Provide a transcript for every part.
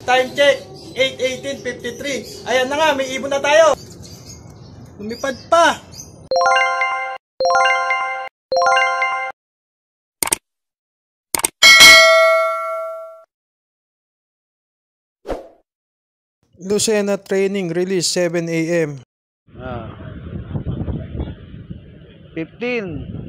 Time check, 8:18:53. Ayan na nga, may ibon na tayo. Lumipad pa. Lucena training release 7 AM. 15.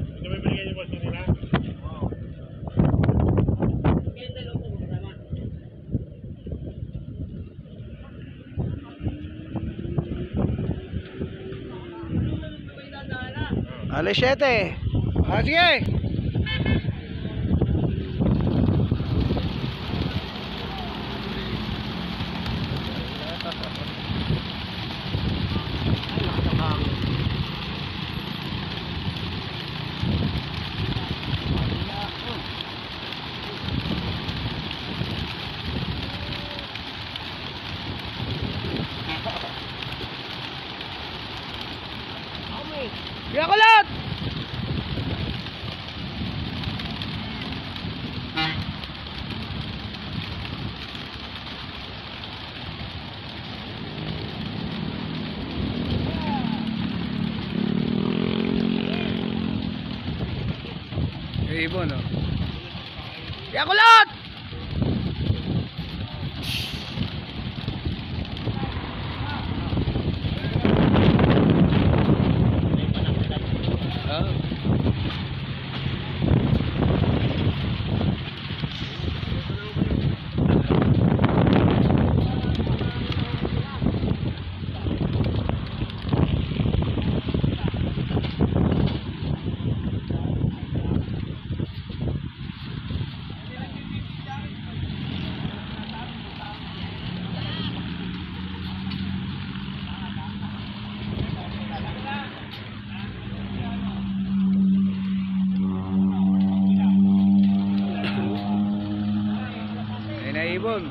Alas 7. Sige. Biya kulot! Ibon, oh. Biya kulot! Ibon.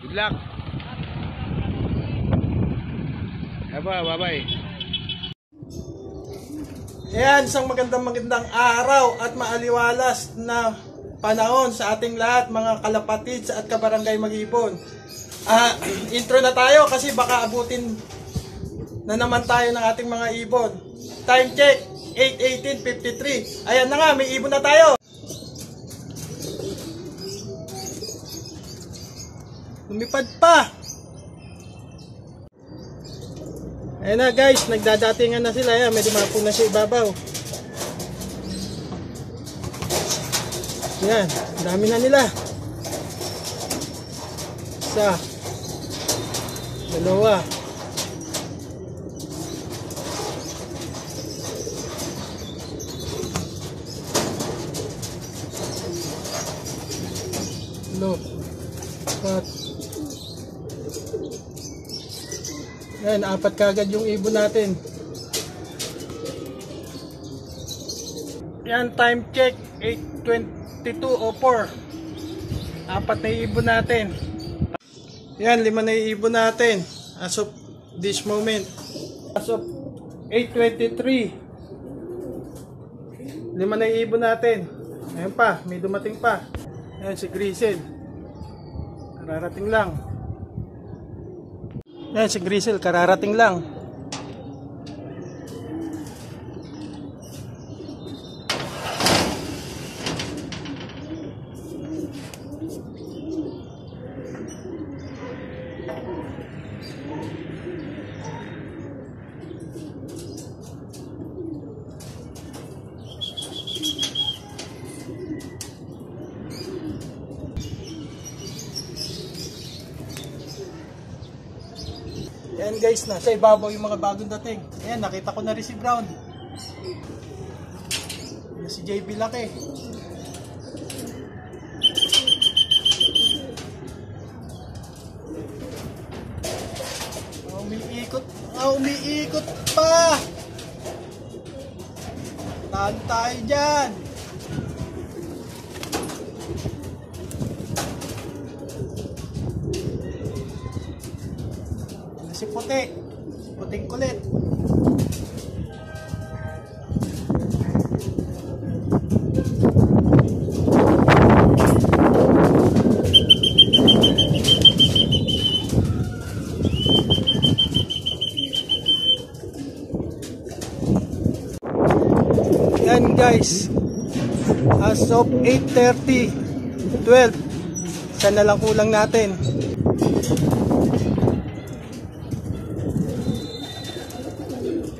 Good luck. Bye-bye. Ayan, isang magandang araw at maaliwalas na panahon sa ating lahat, mga kalapatids at kabarangay Mag-Ibon. Intro na tayo kasi baka abutin na naman tayo ng ating mga ibon. Time check, 8:18:53. Ayan na nga, may ibon na tayo. Lumipad pa. Ayan na guys, nagdadatingan na sila. Ayan, may dumapong na sa ibabaw. Ayan, dami na nila. Isa, dalawa, apat. Yan, apat kagad yung ibon natin. Yan, time check 8:22:04. Apat na ibon natin. Yan, 5 na ibon natin as of this moment. As of 8:23, 5 na ibon natin. Ayan pa, may dumating pa. Ayan si Grisel, kararating lang. Ayan si Grisel, kararating lang. Ayan guys, nasa ibabaw yung mga bagong dating. Ayan, nakita ko na rin si Brown. Ayan, si JB Laki. Umiikot pa. Talo tayo dyan. Si puting kulit. Yan guys, as of 8:30, 12, isa na lang kulang natin.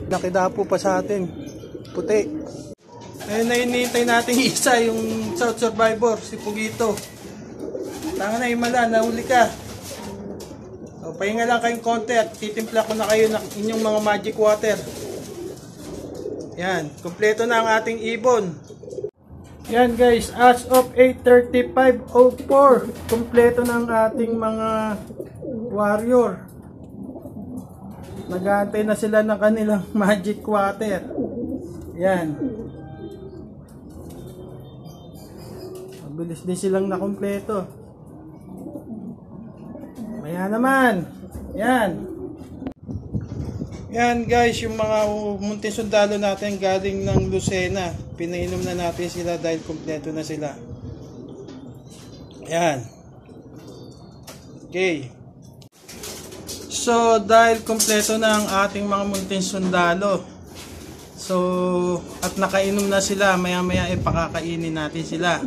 Nakidapo pa sa atin, puti. Ayun na hinihintay natin isa, yung South Survivor, si Pugito. Tanga na, Himala, nahuli ka. So, pahinga lang kayong konti at titimpla ko na kayo ng inyong mga magic water. Yan, kumpleto na ang ating ibon. Yan guys, as of 8:35:04, kumpleto na ang ating mga warrior. Nag-aantay na sila ng kanilang magic water. Yan. Mabilis din silang nakumpleto. Maya naman. Yan. Yan guys, yung mga munting sundalo natin galing ng Lucena. Pinainom na natin sila dahil kumpleto na sila. Yan. Okay. So, dahil kumpleto na ang ating mga munting sundalo. So, at nakainom na sila, maya-maya pakakainin natin sila.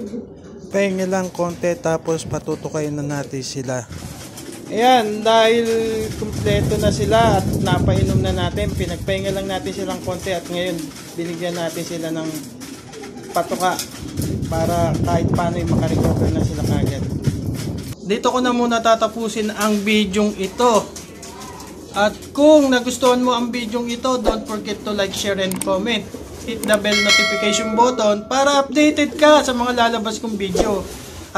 Pahinga lang konti tapos patutukayin na natin sila. Ayan, dahil kumpleto na sila at napainom na natin, pinagpahinga lang natin silang konti at ngayon binigyan natin sila ng patuka para kahit paano yung makarecover na sila kagad. Dito ko na muna tatapusin ang bidyong ito. At kung nagustuhan mo ang bidyong ito, don't forget to like, share, and comment. Hit the bell notification button para updated ka sa mga lalabas kong video.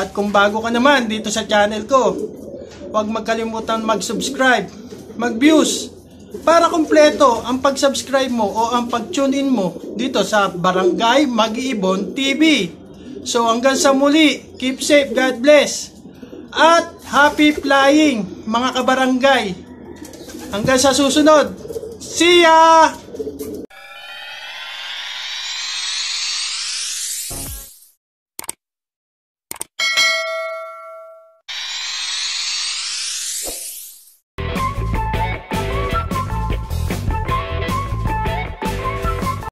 At kung bago ka naman dito sa channel ko, huwag magkalimutan mag-subscribe, mag-views, para kumpleto ang pag-subscribe mo o ang pag-tune in mo dito sa Barangay Mag-iibon TV. So hanggang sa muli, keep safe, God bless, at happy flying mga kabarangay. Hanggang sa susunod, see ya!